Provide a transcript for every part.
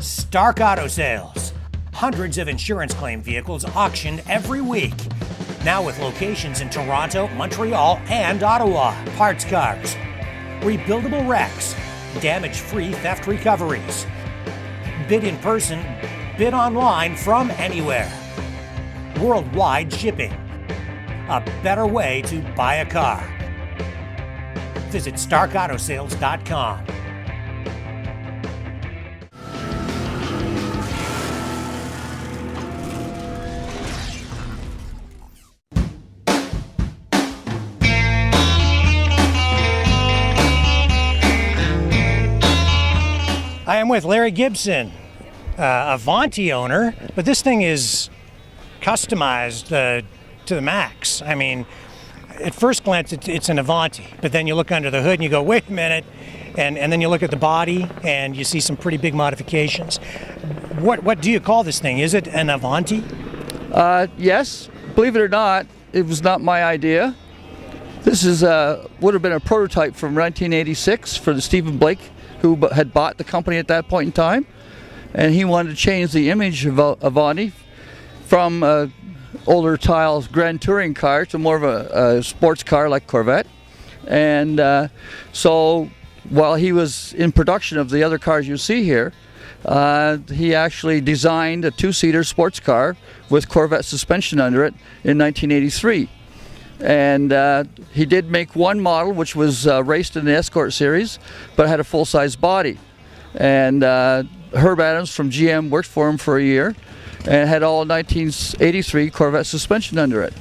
Stark Auto Sales. Hundreds of insurance claim vehicles auctioned every week. Now with locations in Toronto, Montreal, and Ottawa. Parts cars, rebuildable wrecks, damage-free theft recoveries. Bid in person, bid online from anywhere. Worldwide shipping. A better way to buy a car. Visit starkautosales.com. I am with Larry Gibson, Avanti owner, but this thing is customized to the max. I mean, at first glance, it's an Avanti, but then you look under the hood and you go, wait a minute, and then you look at the body and you see some pretty big modifications. What do you call this thing? Is it an Avanti? Yes, believe it or not, it was not my idea. This is would have been a prototype from 1986 for the Stephen Blake, who had bought the company at that point in time, and he wanted to change the image of Avanti from older style grand touring car to more of a sports car like Corvette. And so while he was in production of the other cars you see here, he actually designed a two-seater sports car with Corvette suspension under it in 1983. And he did make one model which was raced in the Escort series, but had a full-size body. And Herb Adams from GM worked for him for a year and had all 1983 Corvette suspension under it.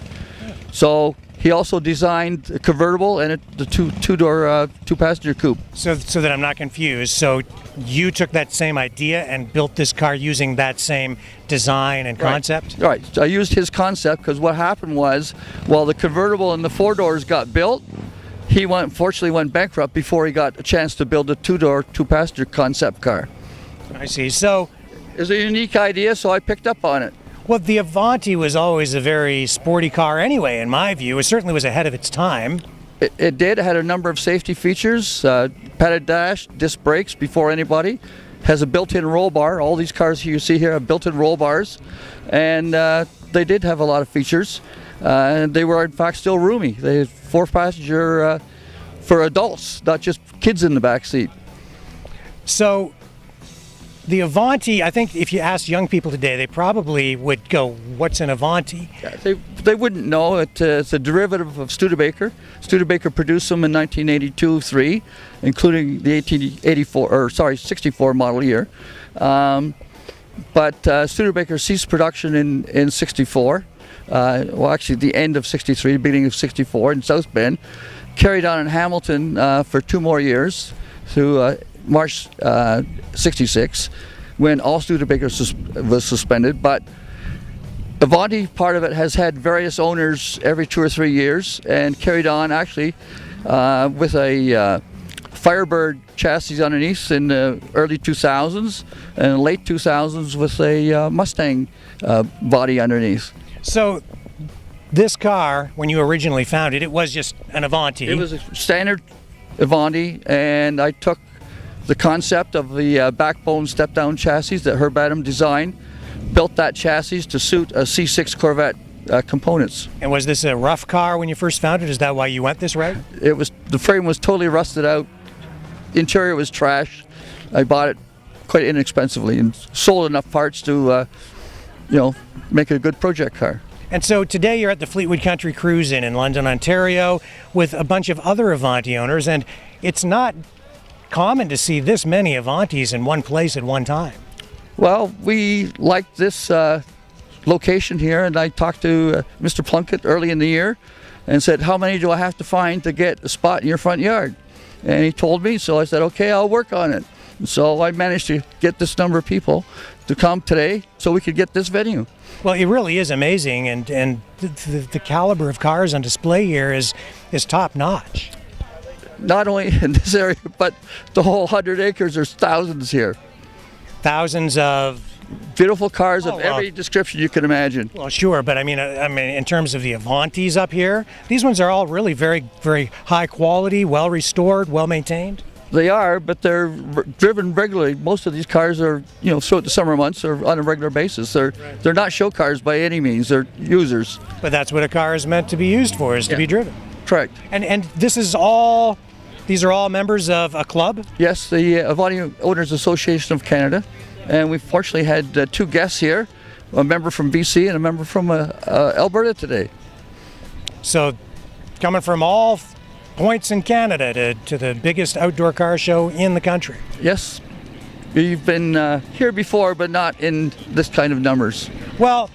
So he also designed a convertible and the two-door two-passenger coupe. So that I'm not confused, so you took that same idea and built this car using that same design and concept? Right. I used his concept because what happened was, while the convertible and the four doors got built, he unfortunately went bankrupt before he got a chance to build a two-door, two-passenger concept car. I see. So it was a unique idea, so I picked up on it. Well, the Avanti was always a very sporty car anyway, in my view. It certainly was ahead of its time. It did. It had a number of safety features, padded dash, disc brakes before anybody, has a built-in roll bar. All these cars you see here have built-in roll bars, and they did have a lot of features. And they were, in fact, still roomy. They had four-passenger for adults, not just kids in the back seat. So the Avanti, I think if you ask young people today, they probably would go, what's an Avanti? Yeah, they wouldn't know. It's a derivative of Studebaker. Studebaker produced them in 1982-3, including the 64 model year. But Studebaker ceased production in 64. Well, actually the end of 63, beginning of 64 in South Bend. Carried on in Hamilton for 2 more years through March 66, when all Studebaker was suspended. But Avanti, part of it, has had various owners every 2 or 3 years, and carried on actually with a Firebird chassis underneath in the early 2000s, and late 2000s with a Mustang body underneath. So this car, when you originally found it, it was just an Avanti. It was a standard Avanti, and I took the concept of the backbone step-down chassis that Herb Adams designed, built that chassis to suit a C6 Corvette components. And was this a rough car when you first found it? Is that why you went this route? It was. The frame was totally rusted out. Interior was trash. I bought it quite inexpensively and sold enough parts to, make it a good project car. And so today you're at the Fleetwood Country Cruize In London, Ontario, with a bunch of other Avanti owners, and it's not common to see this many Avantis in one place at one time. Well, we liked this location here, and I talked to Mr. Plunkett early in the year and said, how many do I have to find to get a spot in your front yard? And he told me, so I said, okay, I'll work on it. So I managed to get this number of people to come today so we could get this venue. Well, it really is amazing, and the caliber of cars on display here is top-notch. Not only in this area, but the whole 100 acres, there's thousands here. Thousands of beautiful cars of every description you can imagine. Well, sure, but I mean, in terms of the Avantis up here, these ones are all really very, very high quality, well restored, well maintained. They are, but they're driven regularly. Most of these cars are, throughout the summer months or on a regular basis. They're not show cars by any means. They're users. But that's what a car is meant to be used for, is to be driven. Correct. And these are all members of a club? Yes, the Avanti Owners Association of Canada. And we fortunately had 2 guests here, a member from BC and a member from Alberta today. So coming from all points in Canada to the biggest outdoor car show in the country. Yes. We've been here before, but not in this kind of numbers. Well,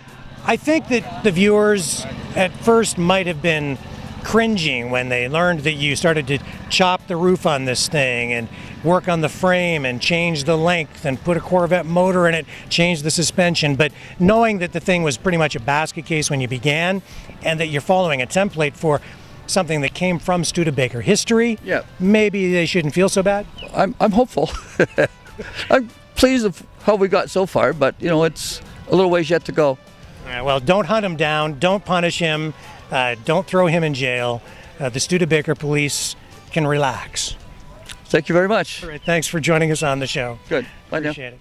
I think that the viewers at first might have been cringing when they learned that you started to chop the roof on this thing and work on the frame and change the length and put a Corvette motor in it, change the suspension. But knowing that the thing was pretty much a basket case when you began, and that you're following a template for something that came from Studebaker history, maybe they shouldn't feel so bad? I'm hopeful. I'm pleased with how we got so far, but it's a little ways yet to go. All right, well, don't hunt him down, don't punish him, don't throw him in jail. The Studebaker police can relax. Thank you very much. All right, thanks for joining us on the show. Good. Bye now. Appreciate it.